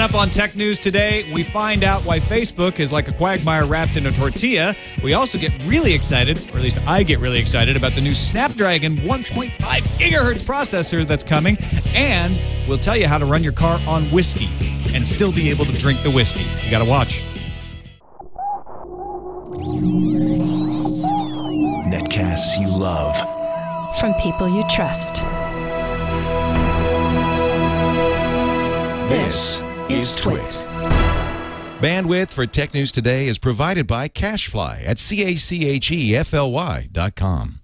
up on Tech News today, we find out why Facebook is like a quagmire wrapped in a tortilla. We also get really excited, or at least I get really excited, about the new Snapdragon 1.5 gigahertz processor that's coming. And we'll tell you how to run your car on whiskey and still be able to drink the whiskey. You got to watch. Netcasts you love. From people you trust. This is TWiT. Bandwidth for Tech News Today is provided by Cachefly at CACHEFLY.com.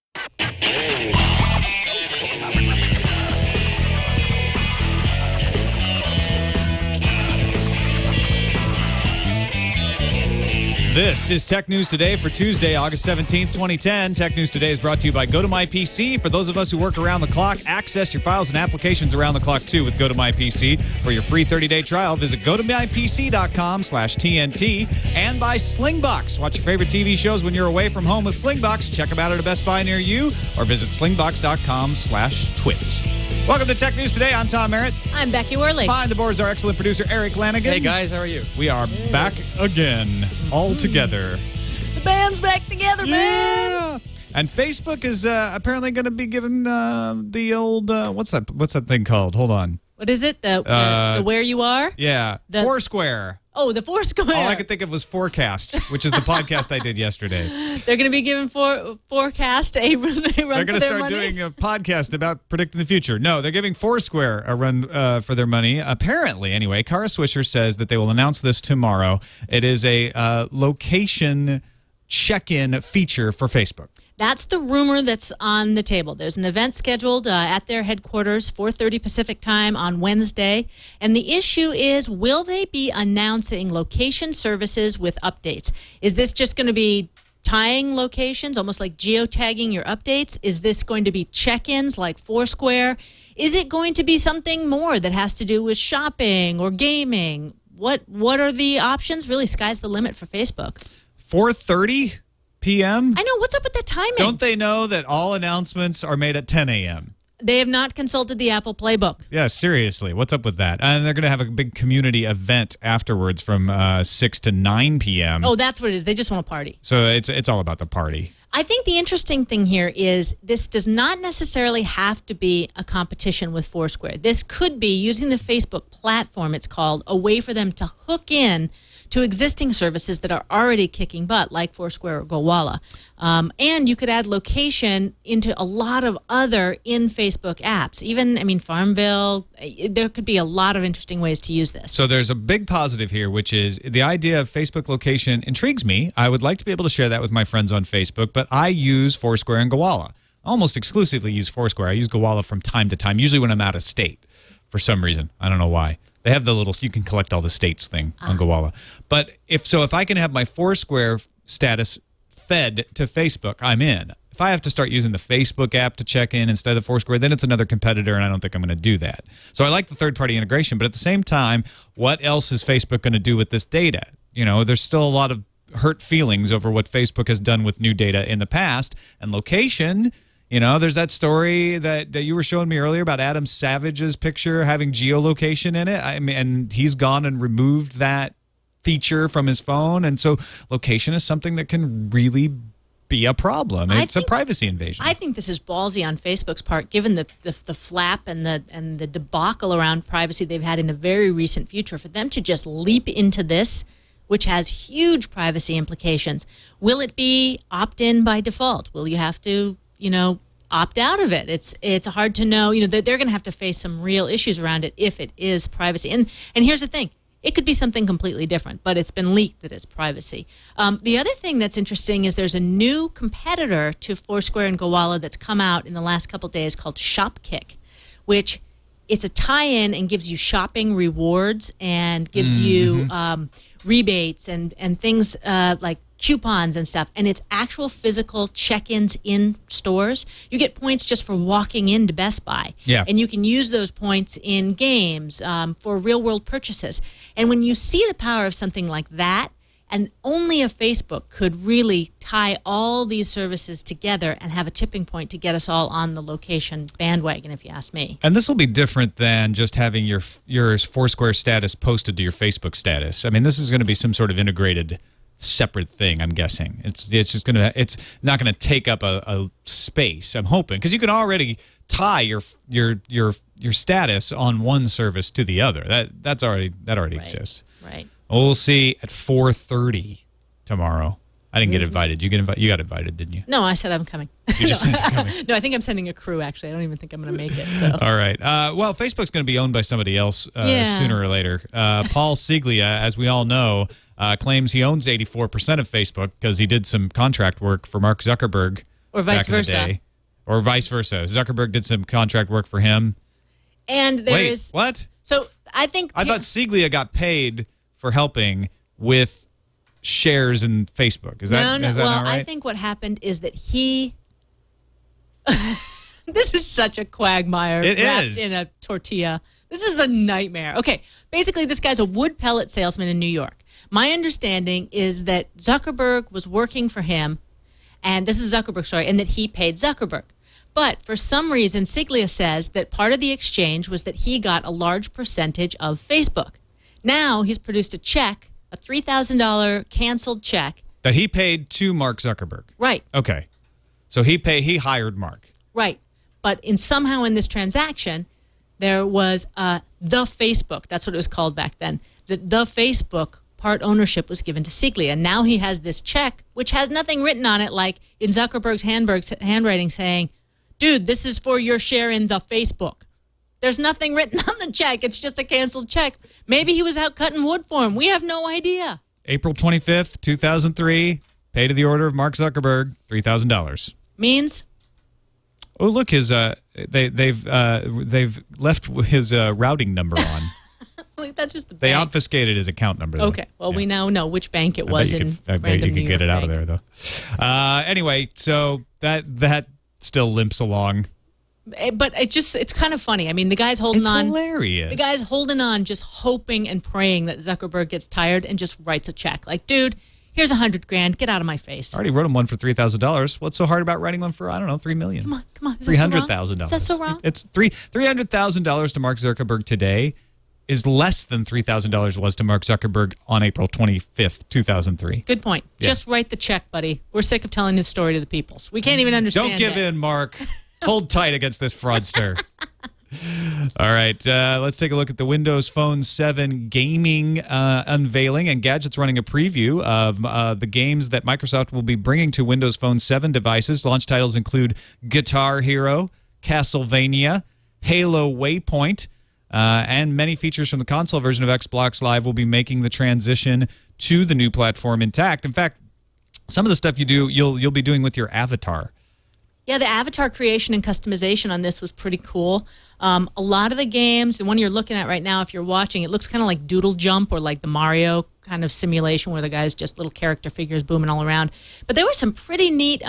This is Tech News Today for Tuesday, August 17th, 2010. Tech News Today is brought to you by GoToMyPC. For those of us who work around the clock, access your files and applications around the clock, too, with GoToMyPC. For your free 30-day trial, visit GoToMyPC.com/TNT. And by Slingbox. Watch your favorite TV shows when you're away from home with Slingbox. Check them out at a Best Buy near you, or visit Slingbox.com/TWiT. Welcome to Tech News Today. I'm Tom Merritt. I'm Becky Worley. Behind the boards, our excellent producer, Erik Lanigan. Hey, guys. How are you? We are back again, all together. The band's back together, man. And Facebook is apparently going to be giving the old what's that thing called? Hold on. What is it? The where you are? Yeah, Foursquare. Oh, the Foursquare. All I could think of was Forecast, which is the podcast I did yesterday. They're going to be giving Forecast a run. They're going to start doing a podcast about predicting the future. No, they're giving Foursquare a run for their money. Apparently, anyway, Kara Swisher says that they will announce this tomorrow. It is a location check-in feature for Facebook. That's the rumor that's on the table. There's an event scheduled at their headquarters, 4:30 Pacific time on Wednesday. And the issue is, will they be announcing location services with updates? Is this just going to be tying locations, almost like geotagging your updates? Is this going to be check-ins like Foursquare? Is it going to be something more that has to do with shopping or gaming? What are the options? Really, sky's the limit for Facebook. 4:30 p.m.? I know. What's up with that timing? Don't they know that all announcements are made at 10 a.m.? They have not consulted the Apple Playbook. Yeah, seriously. What's up with that? And they're going to have a big community event afterwards from 6 to 9 p.m. Oh, that's what it is. They just want to party. So it's all about the party. I think the interesting thing here is this does not necessarily have to be a competition with Foursquare. This could be, using the Facebook platform, it's called, a way for them to hook in to existing services that are already kicking butt, like Foursquare or Gowalla. And you could add location into a lot of other in-Facebook apps. Even, Farmville, there could be a lot of interesting ways to use this. So there's a big positive here, which is the idea of Facebook location intrigues me. I would like to be able to share that with my friends on Facebook, but I use Foursquare and Gowalla. I almost exclusively use Foursquare. I use Gowalla from time to time, usually when I'm out of state for some reason. I don't know why. They have the little, you can collect all the states thing on Gowalla. But if I can have my Foursquare status fed to Facebook, I'm in. If I have to start using the Facebook app to check in instead of Foursquare, then it's another competitor, and I don't think I'm going to do that. So I like the third-party integration, but at the same time, what else is Facebook going to do with this data? There's still a lot of hurt feelings over what Facebook has done with new data in the past, and location. There's that story that you were showing me earlier about Adam Savage's picture having geolocation in it. And he's gone and removed that feature from his phone. And so location is something that can really be a problem. It's a privacy invasion. I think this is ballsy on Facebook's part, given the flap and the debacle around privacy they've had in the very recent future. For them to just leap into this, which has huge privacy implications. Will it be opt-in by default? Will you have to opt out of it? It's hard to know. They're going to have to face some real issues around it if it is privacy. And here's the thing. It could be something completely different, but it's been leaked that it's privacy. The other thing that's interesting is there's a new competitor to Foursquare and Gowalla that's come out in the last couple of days called Shopkick, which it's a tie-in and gives you shopping rewards and gives you rebates and things like coupons and stuff, and it's actual physical check-ins in stores. You get points just for walking into Best Buy, and you can use those points in games for real-world purchases. And when you see the power of something like that And only a Facebook could really tie all these services together and have a tipping point to get us all on the location bandwagon, if you ask me. And this will be different than just having your Foursquare status posted to your Facebook status. I mean, this is going to be some sort of integrated separate thing, I'm guessing. It's not going to take up a space, I'm hoping, because you can already tie your status on one service to the other. That already exists. Right. We'll see at 4:30 tomorrow. I didn't get invited. You got invited, didn't you? No, I said I'm coming. You just said you're coming. No, I think I'm sending a crew, actually. I don't even think I'm going to make it. So. All right. Well, Facebook's going to be owned by somebody else sooner or later. Paul Siglia, as we all know, claims he owns 84% of Facebook because he did some contract work for Mark Zuckerberg. Or vice back in the versa. day. Or vice versa. Zuckerberg did some contract work for him. And Wait, what? So I thought Siglia got paid for helping with shares in Facebook. Is that well, not right? I think what happened is that he this is such a quagmire wrapped in a tortilla. This is a nightmare. Okay, basically this guy's a wood pellet salesman in New York. My understanding is that Zuckerberg was working for him, and this is Zuckerberg's story, and that he paid Zuckerberg. But for some reason, Siglia says that part of the exchange was that he got a large percentage of Facebook. Now he's produced a check, a $3,000 canceled check. That he paid to Mark Zuckerberg. Right. Okay. So he hired Mark. Right. But somehow in this transaction, there was the Facebook. That's what it was called back then. The Facebook part ownership was given to Siglia. And now he has this check, which has nothing written on it, like in Zuckerberg's handwriting saying, dude, this is for your share in the Facebook. There's nothing written on the check. It's just a canceled check. Maybe he was out cutting wood for him. We have no idea. April 25th, 2003, pay to the order of Mark Zuckerberg, $3,000. Means? Oh, look, they've left his routing number on. Like, that's just the They bank. obfuscated his account number, though. Okay. Well, Yeah. we now know which bank it was in I bet you random could New get York it out of bank. there, though. Anyway, so that still limps along. But it's kind of funny. I mean, the guy's holding It's on. hilarious. The guy's holding on, just hoping and praying that Zuckerberg gets tired and just writes a check. Like, dude, here's $100,000. Get out of my face. I already wrote him one for $3,000. What's so hard about writing one for, I don't know, $3 million? Come on. Is that so wrong? $300,000. Is that so wrong? It's $300,000 to Mark Zuckerberg today is less than $3,000 was to Mark Zuckerberg on April 25th, 2003. Good point. Yeah. Just write the check, buddy. We're sick of telling this story to the peoples. We can't even understand Don't give it. in, Mark. Hold tight against this fraudster. All right, let's take a look at the Windows Phone 7 gaming unveiling, and Gadget's running a preview of the games that Microsoft will be bringing to Windows Phone 7 devices. Launch titles include Guitar Hero, Castlevania, Halo Waypoint, and many features from the console version of Xbox Live will be making the transition to the new platform intact. In fact, some of the stuff you'll be doing with your avatar. Yeah, the avatar creation and customization on this was pretty cool. A lot of the games, the one you're looking at right now, if you're watching, it looks kind of like Doodle Jump or like the Mario kind of simulation where the guy's just little character figures booming all around. But there were some pretty neat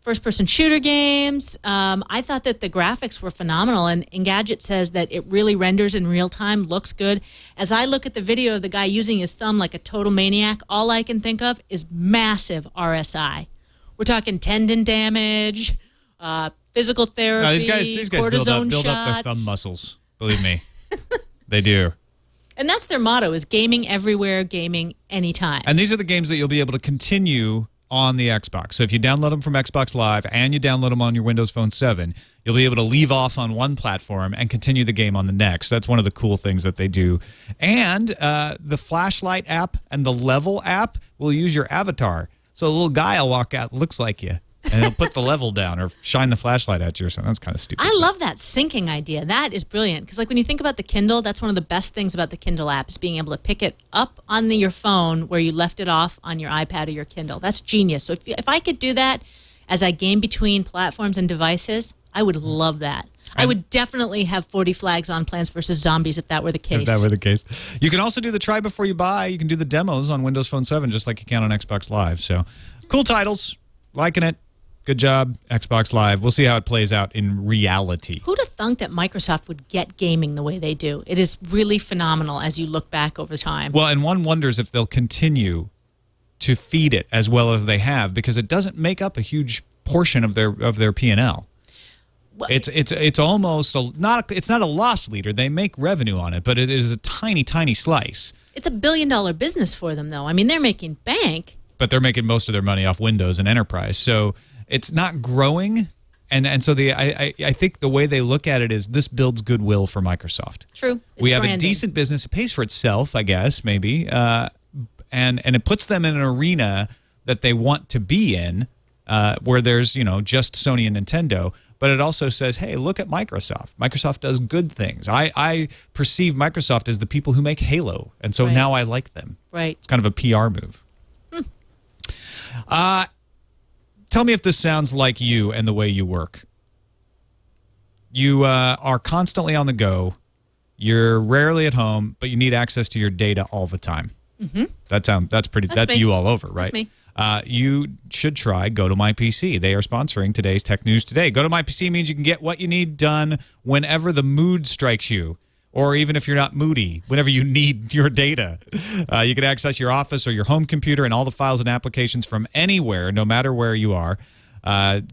first-person shooter games. I thought that the graphics were phenomenal, and Engadget says that it really renders in real time, looks good. As I look at the video of the guy using his thumb like a total maniac, all I can think of is massive RSI. We're talking tendon damage, physical therapy, No, these guys cortisone build up their shots. thumb muscles. Believe me, they do. And that's their motto: is gaming everywhere, gaming anytime. And these are the games that you'll be able to continue on the Xbox. So if you download them from Xbox Live and you download them on your Windows Phone 7, you'll be able to leave off on one platform and continue the game on the next. That's one of the cool things that they do. And the Flashlight app and the Level app will use your avatar. So a little guy will walk out, looks like you, and he'll put the level down or shine the flashlight at you or something. That's kind of stupid. I love that syncing idea. That is brilliant. Because like when you think about the Kindle, that's one of the best things about the Kindle app is being able to pick it up on your phone where you left it off on your iPad or your Kindle. That's genius. So if I could do that as I game between platforms and devices, I would love that. I would definitely have 40 flags on Plants vs. Zombies if that were the case. If that were the case. You can also do the try before you buy. You can do the demos on Windows Phone 7 just like you can on Xbox Live. So cool titles. Liking it. Good job, Xbox Live. We'll see how it plays out in reality. Who'd have thunk that Microsoft would get gaming the way they do? It is really phenomenal as you look back over time. Well, and one wonders if they'll continue to feed it as well as they have, because it doesn't make up a huge portion of their P&L. Well, It's almost it's not a loss leader. They make revenue on it, but it is a tiny slice. it's $1 billion business for them, though. I mean, they're making bank. But they're making most of their money off Windows and Enterprise, so it's not growing. And so I think the way they look at it is this builds goodwill for Microsoft. True. We have branding. a decent business. It pays for itself, I guess, maybe. And it puts them in an arena that they want to be in, where there's, just Sony and Nintendo. But it also says, hey, look at Microsoft. Microsoft does good things. I perceive Microsoft as the people who make Halo, and so now I like them. Right. It's kind of a PR move. Tell me if this sounds like you and the way you work. You are constantly on the go. You're rarely at home, but you need access to your data all the time. Mm-hmm. That's you all over, right? That's me. You should try Go to My PC. They are sponsoring today's Tech News Today. Go to My PC means you can get what you need done whenever the mood strikes you, or even if you're not moody, whenever you need your data. You can access your office or your home computer and all the files and applications from anywhere, no matter where you are.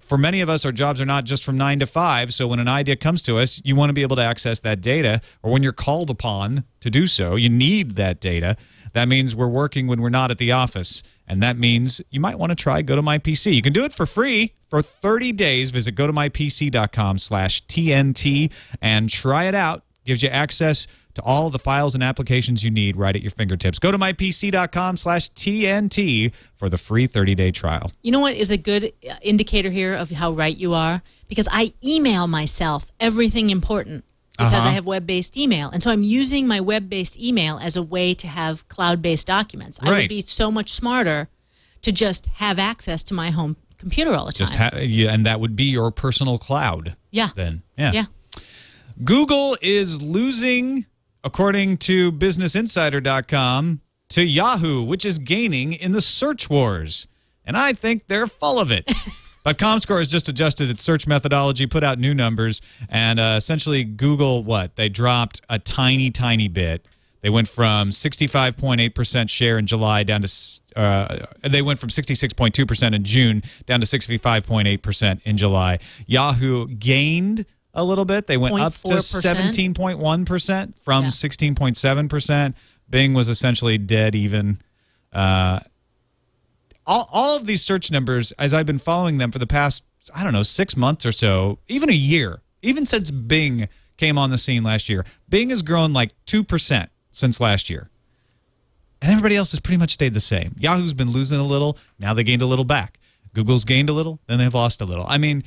For many of us, our jobs are not just from 9 to 5, so when an idea comes to us, you want to be able to access that data, or when you're called upon to do so, you need that data. That means we're working when we're not at the office, and that means you might want to try Go to My PC. You can do it for free for 30 days. Visit gotomypc.com/TNT and try it out. Gives you access to all the files and applications you need right at your fingertips. Go to mypc.com/TNT for the free 30-day trial. You know what is a good indicator here of how right you are? Because I email myself everything important because I have web-based email. And so I'm using my web-based email as a way to have cloud-based documents. I would be so much smarter to just have access to my home computer all the time. And that would be your personal cloud. Yeah. Then. Yeah. Google is losing, according to BusinessInsider.com, to Yahoo, which is gaining in the search wars. And I think they're full of it. But ComScore has just adjusted its search methodology, put out new numbers, and essentially Google, they dropped a tiny bit. They went from 65.8% share in July down to they went from 66.2% in June down to 65.8% in July. Yahoo gained a little bit. They went up to 17.1% from 16.7%. Bing was essentially dead even. All of these search numbers, as I've been following them for the past, 6 months or so, even a year, even since Bing came on the scene last year, Bing has grown like 2% since last year. And everybody else has pretty much stayed the same. Yahoo's been losing a little. Now they gained a little back. Google's gained a little. Then they've lost a little. I mean,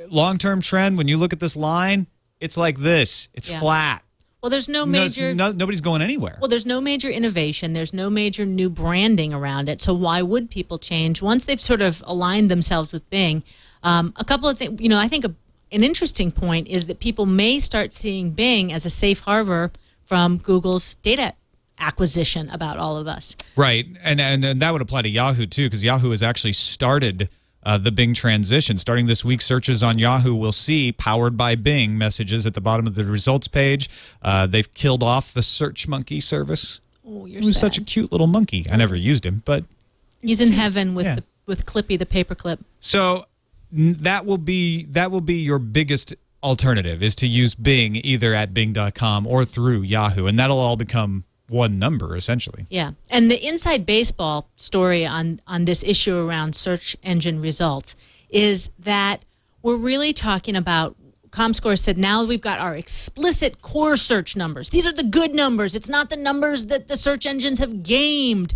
long-term trend, when you look at this line, it's like this. It's flat. Well, there's no major... nobody's going anywhere. Well, there's no major innovation. There's no major new branding around it. So why would people change? Once they've sort of aligned themselves with Bing, a couple of things... I think an interesting point is that people may start seeing Bing as a safe harbor from Google's data acquisition about all of us. Right, and that would apply to Yahoo, too, because Yahoo has actually started... the Bing transition. Starting this week, searches on Yahoo will see powered by Bing messages at the bottom of the results page. They've killed off the Search Monkey service. Oh, you're Who's sad. such a cute little monkey. I never used him, but... He's in heaven with with Clippy, the paperclip. So that will be your biggest alternative, is to use Bing either at Bing.com or through Yahoo, and that'll all become one number, essentially. Yeah. And the inside baseball story on this issue around search engine results is that we're really talking about, ComScore said, now we've got our explicit core search numbers. These are the good numbers. It's not the numbers that the search engines have gamed.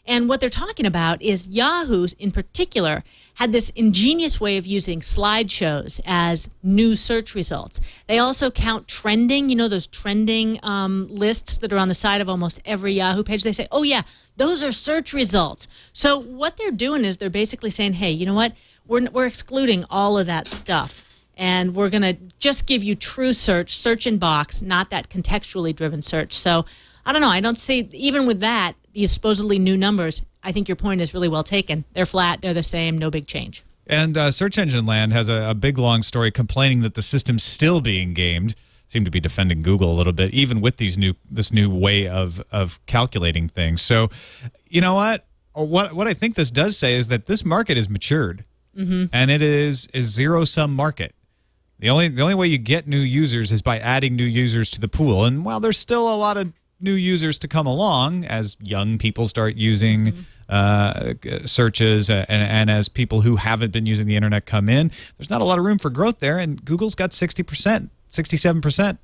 And what they're talking about is Yahoo's, in particular, had this ingenious way of using slideshows as new search results. They also count trending, those trending lists that are on the side of almost every Yahoo page. They say, oh, yeah, those are search results. So what they're doing is they're basically saying, hey, you know what? We're excluding all of that stuff. And we're going to just give you true search in box, not that contextually driven search. So I don't know. I don't see, even with that, these supposedly new numbers, I think your point is really well taken. They're flat. They're the same. No big change. And Search Engine Land has a big, long story complaining that the system's still being gamed. Seem to be defending Google a little bit, even with this new way of calculating things. So, you know what? what I think this does say is that this market is matured, and it is a zero-sum market. The only way you get new users is by adding new users to the pool. And while there's still a lot of new users to come along as young people start using searches and as people who haven't been using the internet come in, there's not a lot of room for growth there. And Google's got 60%, 67%.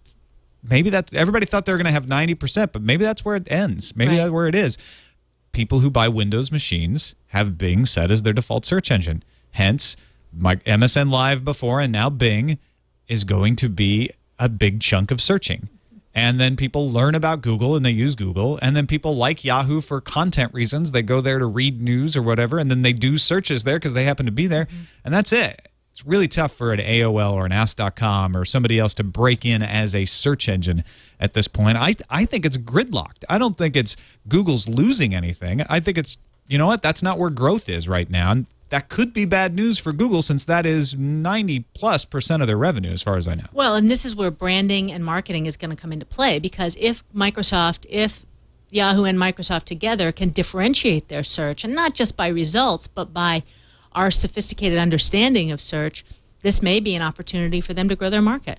Maybe that everybody thought they were going to have 90%, but maybe that's where it ends. Maybe that's where it is. People who buy Windows machines have Bing set as their default search engine. Hence, my MSN Live before and now Bing is going to be a big chunk of searching. And then people learn about Google and they use Google. And then people like Yahoo for content reasons. They go there to read news or whatever. And then they do searches there because they happen to be there. And that's it. It's really tough for an AOL or an Ask.com or somebody else to break in as a search engine at this point. I think it's gridlocked. I don't think it's Google's losing anything. I think it's, you know what, that's not where growth is right now. And that could be bad news for Google since that is 90+% of their revenue as far as I know. Well, and this is where branding and marketing is going to come into play, because if Yahoo and Microsoft together can differentiate their search, and not just by results, but by our sophisticated understanding of search, this may be an opportunity for them to grow their market.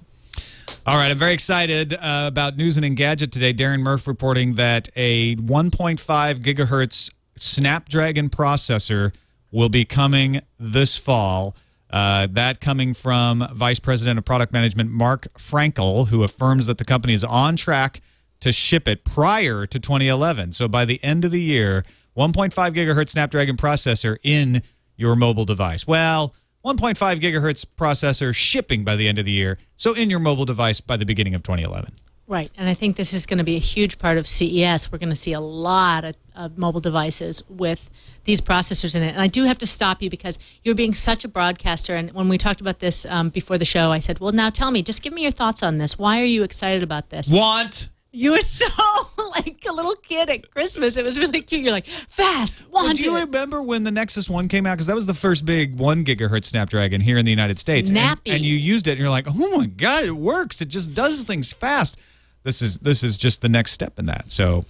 All right, I'm very excited about News and Engadget today. Darren Murph reporting that a 1.5 gigahertz Snapdragon processor will be coming this fall. That coming from Vice President of Product Management Mark Frankel, who affirms that the company is on track to ship it prior to 2011. So by the end of the year, 1.5 gigahertz Snapdragon processor in your mobile device. Well, 1.5 gigahertz processor shipping by the end of the year, so in your mobile device by the beginning of 2011. Right, and I think this is going to be a huge part of CES. We're going to see a lot of mobile devices with these processors in it. And I do have to stop you because you're being such a broadcaster. And when we talked about this before the show, I said, well, now tell me, just give me your thoughts on this. Why are you excited about this? You were so like a little kid at Christmas. It was really cute. You're like, fast, want Do you remember when the Nexus 1 came out? Because that was the first big 1 gigahertz Snapdragon here in the United States. Snappy. And you used it, and you're like, oh, my God, it works. It just does things fast. This is just the next step in that. So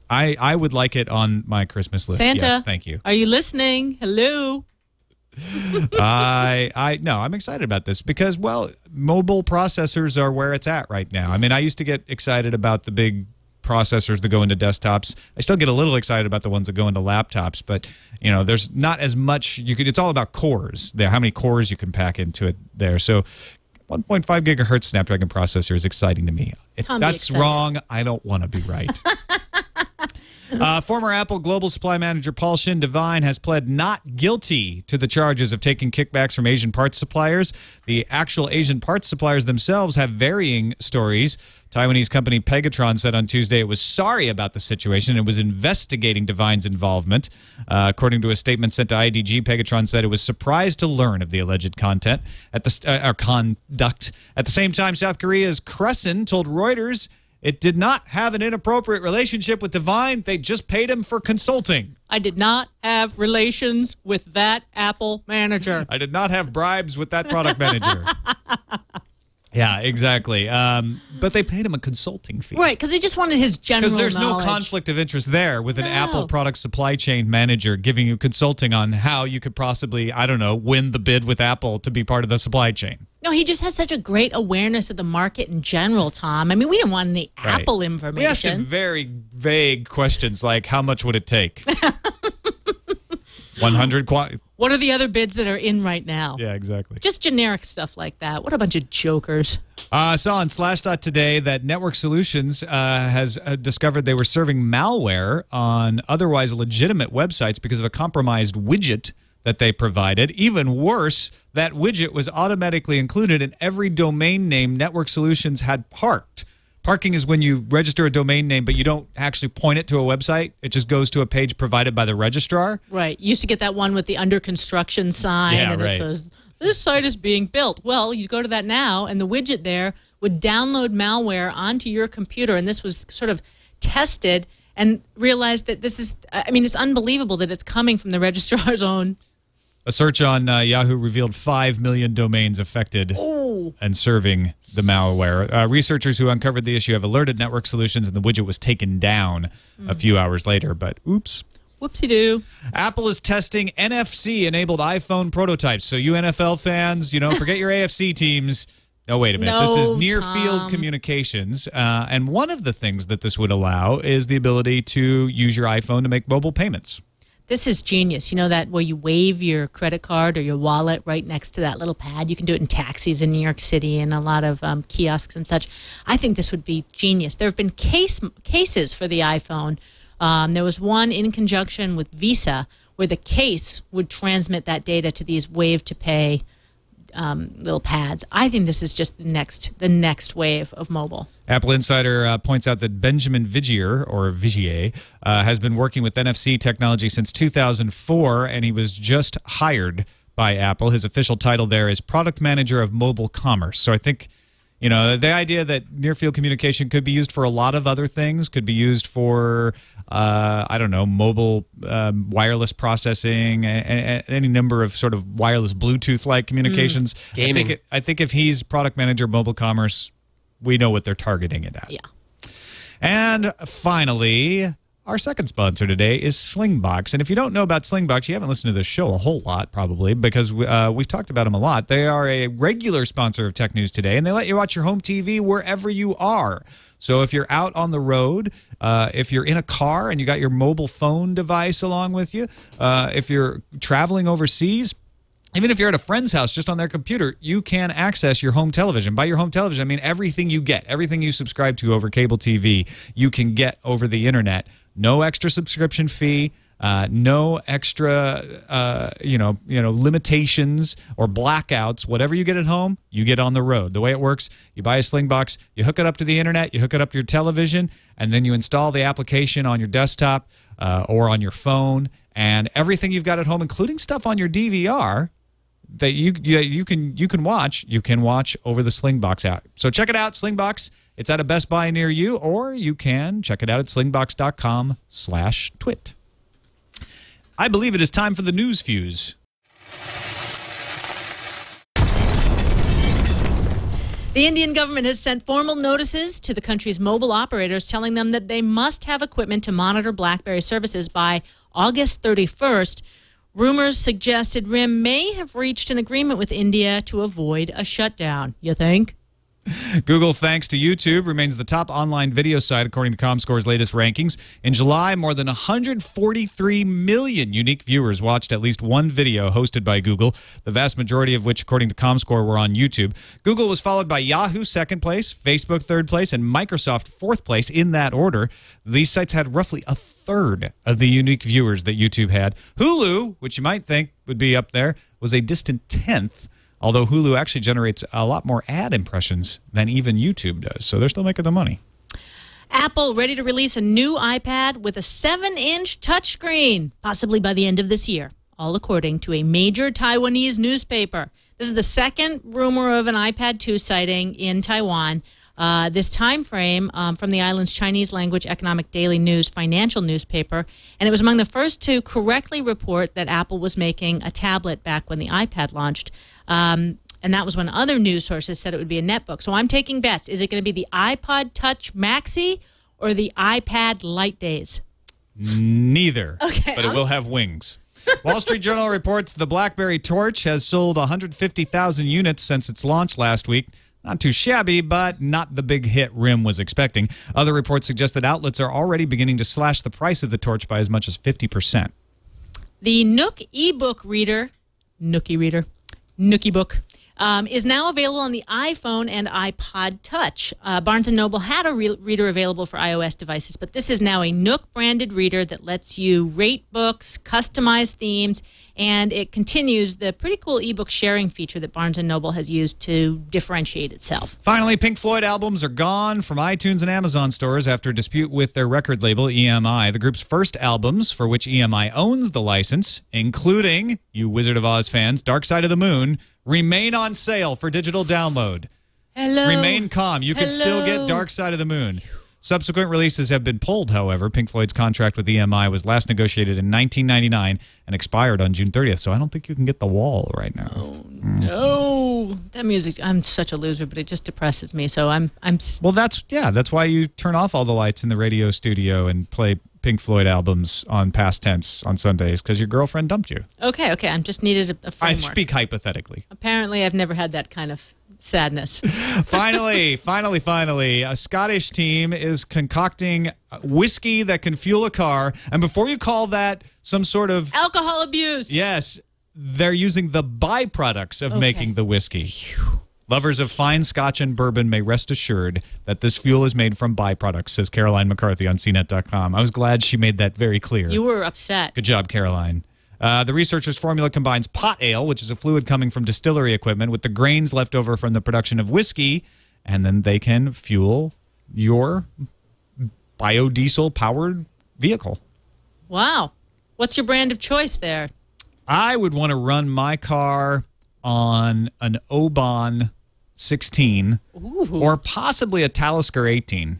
I would like it on my Christmas list. Santa, yes, thank you. Are you listening? Hello. I'm excited about this because, well, mobile processors are where it's at right now. I mean, I used to get excited about the big processors that go into desktops. I still get a little excited about the ones that go into laptops, but you know, there's not as much it's all about cores there, how many cores you can pack into it there. So 1.5 gigahertz Snapdragon processor is exciting to me. If that's wrong, I don't want to be right. Former Apple Global Supply Manager Paul Shin-Devine has pled not guilty to the charges of taking kickbacks from Asian parts suppliers. The actual Asian parts suppliers themselves have varying stories. Taiwanese company Pegatron said on Tuesday it was sorry about the situation and was investigating Devine's involvement. According to a statement sent to IDG, Pegatron said it was surprised to learn of the alleged conduct. At the same time, South Korea's Crescent told Reuters it did not have an inappropriate relationship with Devine. They just paid him for consulting. I did not have relations with that Apple manager. I did not have bribes with that product manager. Yeah, exactly. But they paid him a consulting fee. Right, because they just wanted his general knowledge. Because there's no conflict of interest there with an Apple product supply chain manager giving you consulting on how you could possibly, I don't know, win the bid with Apple to be part of the supply chain. No, he just has such a great awareness of the market in general, Tom. I mean, we didn't want any Apple information. We asked him very vague questions like, how much would it take? 100 What are the other bids that are in right now? Yeah, exactly. Just generic stuff like that. What a bunch of jokers. I saw on Slashdot today that Network Solutions has discovered they were serving malware on otherwise legitimate websites because of a compromised widget that they provided. Even worse, that widget was automatically included in every domain name Network Solutions had parked. Parking is when you register a domain name, but you don't actually point it to a website. It just goes to a page provided by the registrar. Right. You used to get that one with the under construction sign, and it says, this site is being built. Well, you go to that now, and the widget there would download malware onto your computer, and this was sort of tested and realized that this is, I mean, it's unbelievable that it's coming from the registrar's own. A search on Yahoo revealed 5 million domains affected and serving the malware. Researchers who uncovered the issue have alerted Network Solutions, and the widget was taken down a few hours later. But oops. Whoopsie-doo. Apple is testing NFC-enabled iPhone prototypes. So you NFL fans, forget your AFC teams. No, wait a minute. No, this is near-field Tom. communications. And one of the things that this would allow is the ability to use your iPhone to make mobile payments. This is genius. You know that where you wave your credit card or your wallet right next to that little pad? You can do it in taxis in New York City and a lot of kiosks and such. I think this would be genius. There have been cases for the iPhone. There was one in conjunction with Visa where the case would transmit that data to these wave-to-pay little pads. I think this is just the next wave of mobile. Apple Insider points out that Benjamin Vigier has been working with NFC technology since 2004, and he was just hired by Apple. His official title there is Product Manager of Mobile Commerce. So I think, the idea that near-field communication could be used for a lot of other things, could be used for, mobile wireless processing, and any number of sort of wireless Bluetooth-like communications. Gaming. I think if he's product manager of mobile commerce, we know what they're targeting it at. Yeah. And finally, our second sponsor today is Slingbox. And if you don't know about Slingbox, you haven't listened to this show a whole lot, probably, because we've talked about them a lot. They are a regular sponsor of Tech News Today, and they let you watch your home TV wherever you are. So if you're out on the road, if you're in a car and you got your mobile phone device along with you, if you're traveling overseas, even if you're at a friend's house just on their computer, you can access your home television. By your home television, I mean everything you get, everything you subscribe to over cable TV, you can get over the internet. No extra subscription fee, no extra, limitations or blackouts. Whatever you get at home, you get on the road. The way it works, you buy a Slingbox, you hook it up to the internet, you hook it up to your television, and then you install the application on your desktop or on your phone, and everything you've got at home, including stuff on your DVR, that you can watch over the Slingbox app. So check it out, Slingbox. It's at a Best Buy near you, or you can check it out at slingbox.com/twit. I believe it is time for the News Fuse. The Indian government has sent formal notices to the country's mobile operators telling them that they must have equipment to monitor BlackBerry services by August 31st. Rumors suggested RIM may have reached an agreement with India to avoid a shutdown. You think? Google, thanks to YouTube, remains the top online video site according to ComScore's latest rankings. In July, more than 143 million unique viewers watched at least one video hosted by Google, the vast majority of which, according to ComScore, were on YouTube. Google was followed by Yahoo second place, Facebook third place, and Microsoft fourth place in that order. These sites had roughly a third of the unique viewers that YouTube had. Hulu, which you might think would be up there, was a distant 10th. Although Hulu actually generates a lot more ad impressions than even YouTube does. So they're still making the money. Apple ready to release a new iPad with a 7-inch touchscreen, possibly by the end of this year, all according to a major Taiwanese newspaper. This is the second rumor of an iPad 2 sighting in Taiwan. This time frame from the island's Chinese language economic daily news financial newspaper, and it was among the first to correctly report that Apple was making a tablet back when the iPad launched. And that was when other news sources said it would be a netbook. So I'm taking bets. Is it going to be the iPod Touch Maxi or the iPad Light Days? Neither. Okay, but it will have wings. Wall Street Journal reports the BlackBerry Torch has sold 150,000 units since its launch last week. Not too shabby, but not the big hit RIM was expecting. Other reports suggest that outlets are already beginning to slash the price of the Torch by as much as 50%. The Nook ebook reader, Nookie Book, is now available on the iPhone and iPod Touch. Barnes & Noble had a reader available for iOS devices, but this is now a Nook-branded reader that lets you rate books, customize themes, and it continues the pretty cool ebook sharing feature that Barnes & Noble has used to differentiate itself. Finally, Pink Floyd albums are gone from iTunes and Amazon stores after a dispute with their record label, EMI. The group's first albums, for which EMI owns the license, including, you Wizard of Oz fans, Dark Side of the Moon, remain on sale for digital download. Hello. Remain calm. You can still get Dark Side of the Moon. Subsequent releases have been pulled, however. Pink Floyd's contract with EMI was last negotiated in 1999 and expired on June 30th, so I don't think you can get The Wall right now. Oh, no. That music, I'm such a loser, but it just depresses me, so I'm Well, that's why you turn off all the lights in the radio studio and play Pink Floyd albums on past tense on Sundays because your girlfriend dumped you. Okay. I just needed a I framework. speak hypothetically. Apparently, I've never had that kind of sadness. Finally, a Scottish team is concocting whiskey that can fuel a car. And before you call that some sort of... Alcohol abuse. Yes, they're using the byproducts of making the whiskey. Lovers of fine Scotch and bourbon may rest assured that this fuel is made from byproducts, says Caroline McCarthy on CNET.com. I was glad she made that very clear. You were upset. Good job, Caroline. The researchers' formula combines pot ale, which is a fluid coming from distillery equipment, with the grains left over from the production of whiskey, and then they can fuel your biodiesel-powered vehicle. Wow. What's your brand of choice there? I would want to run my car on an Oban 16 or possibly a Talisker 18.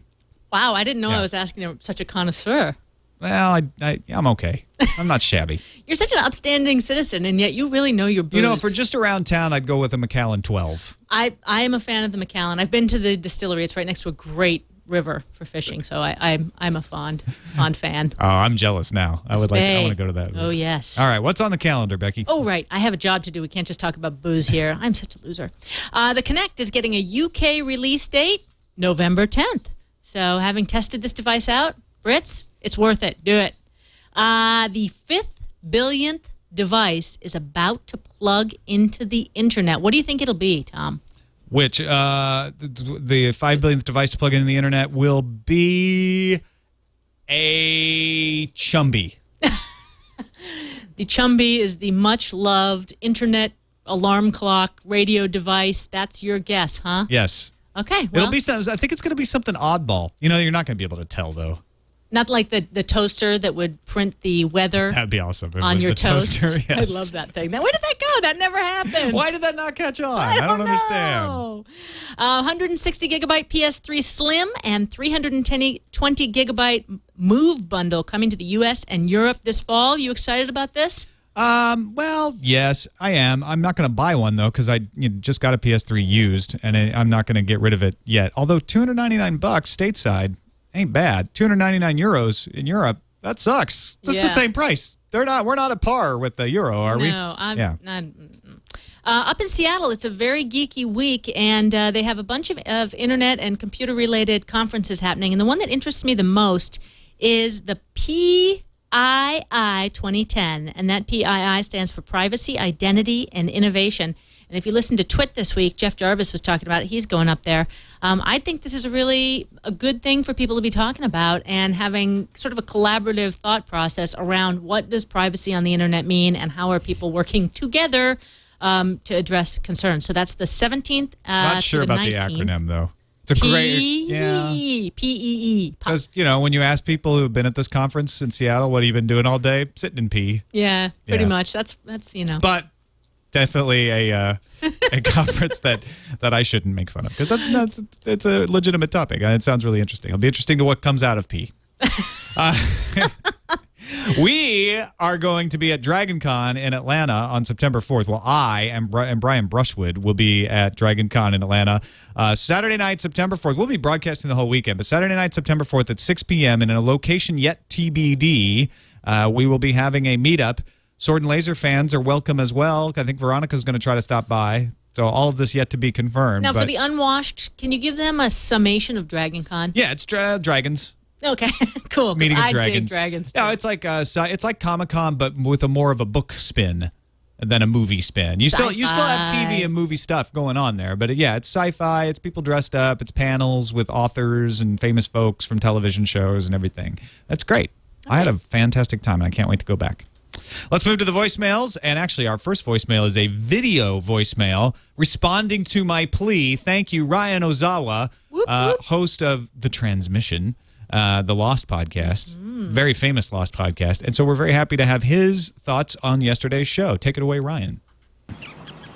Wow, I didn't know I was asking such a connoisseur. Well, I'm okay. I'm not shabby. You're such an upstanding citizen, and yet you really know your booze. You know, for just around town, I'd go with a Macallan 12. I am a fan of the Macallan. I've been to the distillery. It's right next to a great river for fishing, so I'm a fond fan. Oh, I'm jealous now. I want to go to that. Oh, yes. All right, what's on the calendar, Becky? Oh, right. I have a job to do. We can't just talk about booze here. I'm such a loser. The Kinect is getting a UK release date, November 10th. So having tested this device out, Brits, it's worth it. Do it. The 5th billionth device is about to plug into the internet. What do you think it'll be, Tom? Which the 5 billionth device to plug into the internet will be a Chumby. The Chumby is the much-loved internet alarm clock radio device. That's your guess, huh? Yes. Okay. Well, It'll be something. I think it's going to be something oddball. You know, you're not going to be able to tell, though. not like the toaster that would print the weather. That'd be awesome. On your toast. Toaster, yes. I love that thing. Now, where did that go? That never happened. Why did that not catch on? I don't understand. 160 gigabyte PS3 Slim and 320 gigabyte Move bundle coming to the U.S. and Europe this fall. You excited about this? Well, yes, I am. I'm not going to buy one, though, because I just got a PS3 used, and I'm not going to get rid of it yet. Although $299 stateside ain't bad. 299 euros in Europe, that sucks. It's the same price. We're not at par with the euro, are we? No, I'm not. Up in Seattle, it's a very geeky week, and they have a bunch of internet and computer-related conferences happening. And the one that interests me the most is the PII 2010, and that PII stands for Privacy, Identity, and Innovation. And if you listen to TWiT this week, Jeff Jarvis was talking about it. He's going up there. I think this is a good thing for people to be talking about and having sort of a collaborative thought process around what does privacy on the internet mean and how are people working together to address concerns. So that's the 17th Not sure to the about 19th. the acronym, though. It's a great, P-E-E. Because, when you ask people who have been at this conference in Seattle, what have you been doing all day? Sitting in P. Yeah, pretty much. That's. But definitely a conference that I shouldn't make fun of, because it's a legitimate topic, and it sounds really interesting. It'll be interesting to what comes out of P. We are going to be at DragonCon in Atlanta on September 4th. Well, I and Brian Brushwood will be at DragonCon in Atlanta Saturday night, September 4th. We'll be broadcasting the whole weekend, but Saturday night, September 4th at 6 p.m. and in a location yet TBD, we will be having a meetup. Sword and Laser fans are welcome as well. I think Veronica's going to try to stop by. So all of this yet to be confirmed. Now, for the unwashed, can you give them a summation of DragonCon? Yeah, it's dragons. Okay, cool. Meeting of I dragons. dig dragons. Yeah, it's like Comic-Con, but with a more of a book spin than a movie spin. You still have TV and movie stuff going on there, but yeah, it's sci-fi. It's people dressed up. It's panels with authors and famous folks from television shows and everything. That's great. I had a fantastic time, and I can't wait to go back. Let's move to the voicemails, and actually our first voicemail is a video voicemail responding to my plea. Thank you, Ryan Ozawa, host of The Transmission, the Lost podcast, very famous Lost podcast, and so we're very happy to have his thoughts on yesterday's show. Take it away, Ryan.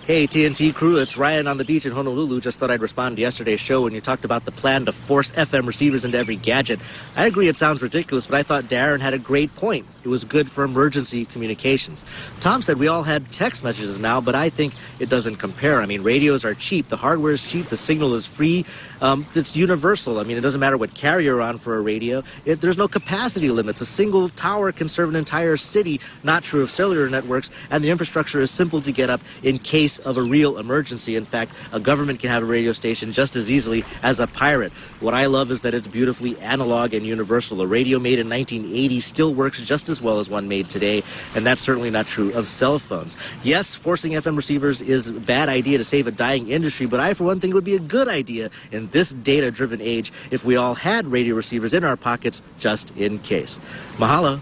Hey, TNT crew, it's Ryan on the beach in Honolulu. Just thought I'd respond to yesterday's show when you talked about the plan to force FM receivers into every gadget. I agree it sounds ridiculous, but I thought Darren had a great point. It was good for emergency communications. Tom said we all had text messages now, but I think it doesn't compare. I mean, radios are cheap. The hardware is cheap. The signal is free. It's universal. I mean, it doesn't matter what carrier you're on for a radio. There's no capacity limits. A single tower can serve an entire city, not true of cellular networks, and the infrastructure is simple to get up in case of a real emergency. In fact, a government can have a radio station just as easily as a pirate. What I love is that it's beautifully analog and universal. A radio made in 1980 still works just as well as one made today, and that's certainly not true of cell phones. Yes, forcing FM receivers is a bad idea to save a dying industry, but I, for one thing, would be a good idea in this data-driven age if we all had radio receivers in our pockets just in case. Mahalo.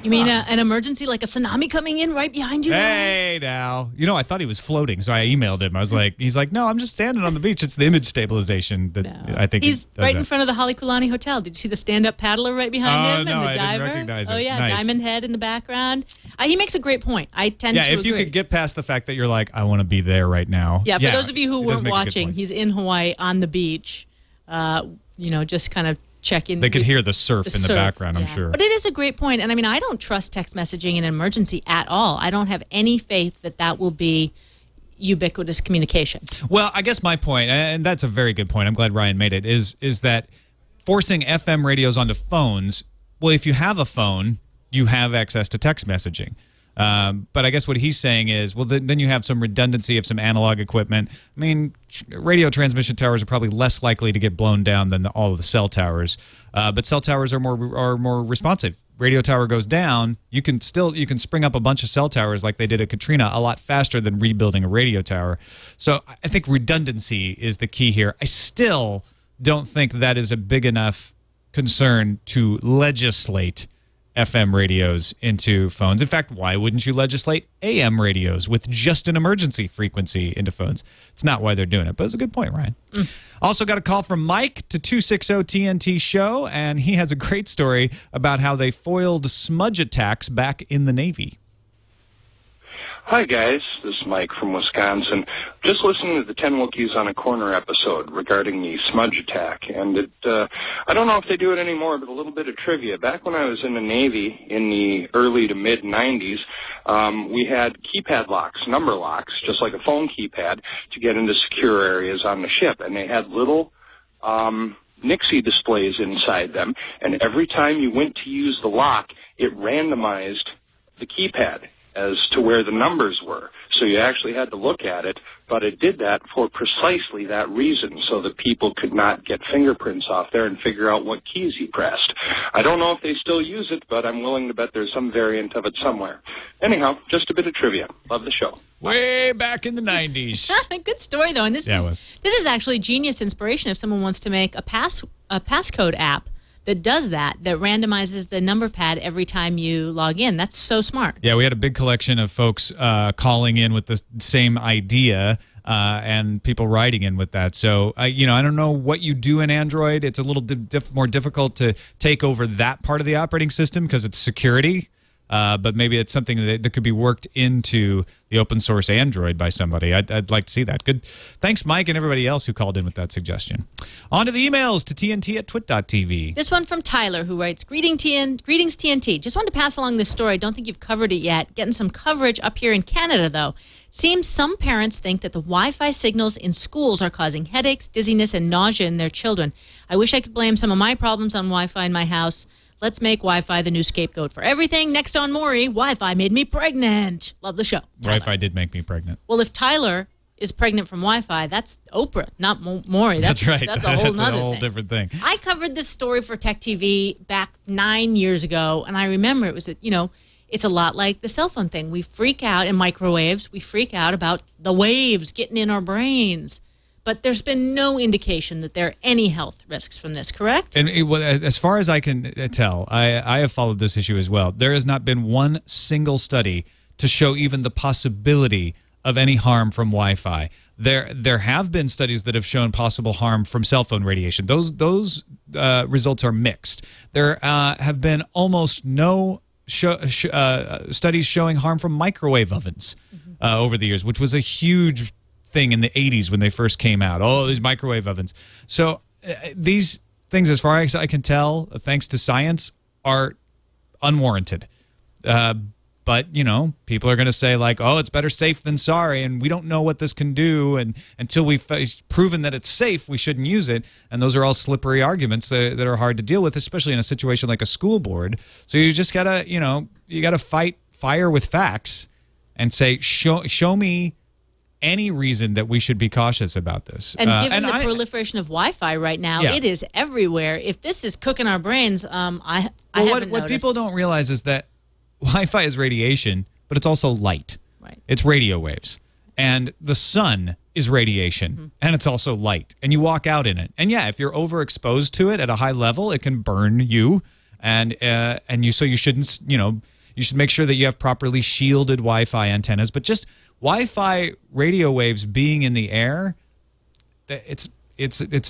You mean an emergency, like a tsunami coming in right behind you? Hey, now. You know, I thought he was floating, so I emailed him. I was like, he's like, no, I'm just standing on the beach. It's the image stabilization that I think he's right in front of the Halekulani Hotel. Did you see the stand-up paddler right behind him no, and the I diver? didn't recognize it. Oh, yeah, Nice. Diamond Head in the background. He makes a great point. I tend to agree. Yeah, if you could get past the fact that you're like, I want to be there right now. Yeah, for those of you who weren't watching, he's in Hawaii on the beach, just kind of checking. They could hear the surf in the background, I'm sure. But it is a great point. And I mean, I don't trust text messaging in an emergency at all. I don't have any faith that that will be ubiquitous communication. Well, I guess my point, and that's a very good point, I'm glad Ryan made it, is that forcing FM radios onto phones, well, if you have a phone, you have access to text messaging. But I guess what he's saying is, well, then you have some redundancy of some analog equipment. I mean, radio transmission towers are probably less likely to get blown down than all of the cell towers. But cell towers are more responsive. Radio tower goes down, you can spring up a bunch of cell towers like they did at Katrina a lot faster than rebuilding a radio tower. So I think redundancy is the key here. I still don't think that is a big enough concern to legislate FM radios into phones. In fact, why wouldn't you legislate AM radios with just an emergency frequency into phones? It's not why they're doing it, but it's a good point, Ryan. Also got a call from Mike to 260-TNT show, and he has a great story about how they foiled smudge attacks back in the Navy. Hi, guys. This is Mike from Wisconsin. Just listening to the 10 Wookiees on a Corner episode regarding the smudge attack. And I don't know if they do it anymore, but a little bit of trivia. Back when I was in the Navy in the early to mid-'90s, we had keypad locks, number locks, just like a phone keypad, to get into secure areas on the ship. And they had little Nixie displays inside them. And every time you went to use the lock, it randomized the keypad as to where the numbers were. So you actually had to look at it, but it did that for precisely that reason, so that people could not get fingerprints off there and figure out what keys you pressed. I don't know if they still use it, but I'm willing to bet there's some variant of it somewhere. Anyhow, just a bit of trivia. Love the show. Way back in the 90s. Good story, though. And this is actually genius inspiration if someone wants to make a passcode app that does that randomizes the number pad every time you log in. That's so smart. Yeah, we had a big collection of folks calling in with the same idea and people writing in with that. So, I don't know what you do in Android. It's a little more difficult to take over that part of the operating system because it's security. But maybe it's something that could be worked into the open source Android by somebody. I'd like to see that. Good. Thanks, Mike, and everybody else who called in with that suggestion. On to the emails to TNT@twit.tv. This one from Tyler, who writes, Greetings, TNT. Just wanted to pass along this story. Don't think you've covered it yet. Getting some coverage up here in Canada, though. Seems some parents think that the Wi-Fi signals in schools are causing headaches, dizziness, and nausea in their children. I wish I could blame some of my problems on Wi-Fi in my house. Let's make Wi-Fi the new scapegoat for everything. Next on Maury, Wi-Fi made me pregnant. Love the show. Wi-Fi did make me pregnant. Well, if Tyler is pregnant from Wi-Fi, that's Oprah, not Maury. That's right. That's a whole different thing. I covered this story for Tech TV back 9 years ago, and I remember it was, it's a lot like the cell phone thing. We freak out in microwaves. We freak out about the waves getting in our brains. But there's been no indication that there are any health risks from this, correct? And as far as I can tell, I have followed this issue as well. There has not been one single study to show even the possibility of any harm from Wi-Fi. There have been studies that have shown possible harm from cell phone radiation. Those results are mixed. There have been almost no studies showing harm from microwave ovens. over the years, which was a huge thing in the 80s when they first came out. Oh, these microwave ovens. So these things, as far as I can tell, thanks to science, are unwarranted. But, you know, people are going to say, like, oh, it's better safe than sorry, and we don't know what this can do, and until we've proven that it's safe, we shouldn't use it. And those are all slippery arguments that are hard to deal with, especially in a situation like a school board. So you just got to, you know, you got to fight fire with facts and say, show me any reason that we should be cautious about this. And given the proliferation of Wi-Fi right now, it is everywhere. If this is cooking our brains, I haven't what people don't realize is that Wi-Fi is radiation, but it's also light. Right. It's radio waves. And the sun is radiation, and it's also light. And you walk out in it. And yeah, if you're overexposed to it at a high level, it can burn you. So you shouldn't, you know, you should make sure that you have properly shielded Wi-Fi antennas. But just Wi-Fi radio waves being in the air, it's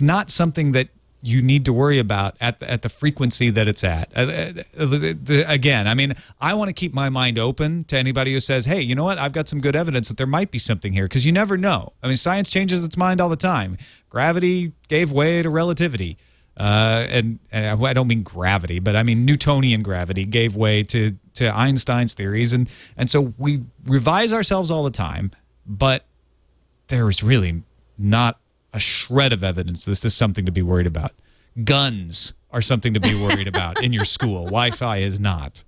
not something that you need to worry about at the frequency that it's at. Again, I mean, I want to keep my mind open to anybody who says, hey, you know what? I've got some good evidence that there might be something here, because you never know. I mean, science changes its mind all the time. Gravity gave way to relativity. And I don't mean gravity, but I mean Newtonian gravity gave way to Einstein's theories. And so we revise ourselves all the time, but there is really not a shred of evidence this is something to be worried about. Guns are something to be worried about in your school. Wi-Fi is not.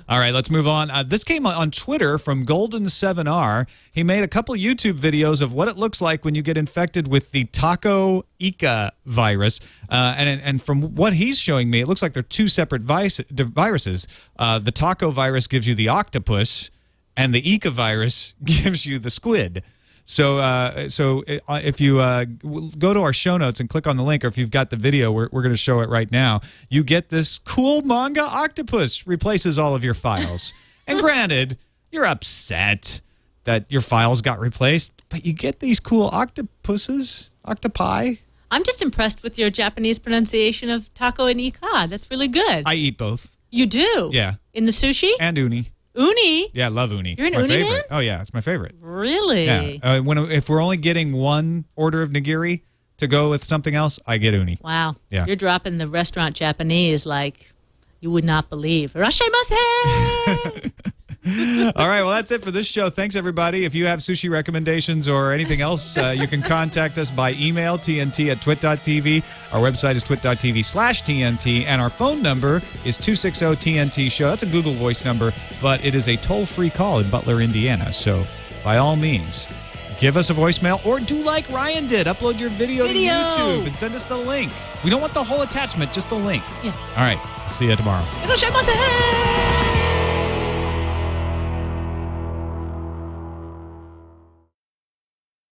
All right, let's move on. This came on Twitter from Golden7R. He made a couple YouTube videos of what it looks like when you get infected with the Taco Ika virus. And from what he's showing me, it looks like they're two separate viruses. The Taco virus gives you the octopus, and the Ika virus gives you the squid. So if you go to our show notes and click on the link, or if you've got the video, we're going to show it right now. You get this cool manga octopus, replaces all of your files. And granted, you're upset that your files got replaced, but you get these cool octopi. I'm just impressed with your Japanese pronunciation of taco and ika. That's really good. I eat both. You do? Yeah. In the sushi? And uni. Uni? Yeah, I love uni. You're an uni favorite. Man? Oh, yeah, it's my favorite. Really? Yeah. If we're only getting one order of nigiri to go with something else, I get uni. Wow. Yeah. You're dropping the restaurant Japanese like you would not believe. Irashaimase! All right, well, that's it for this show. Thanks, everybody. If you have sushi recommendations or anything else, you can contact us by email, tnt@twit.tv. Our website is twit.tv/TNT, and our phone number is 260-TNT-SHOW. That's a Google Voice number, but it is a toll-free call in Butler, Indiana. So, by all means, give us a voicemail, or do like Ryan did. Upload your video to YouTube and send us the link. We don't want the whole attachment, just the link. Yeah. All right, see you tomorrow. Irashaimase!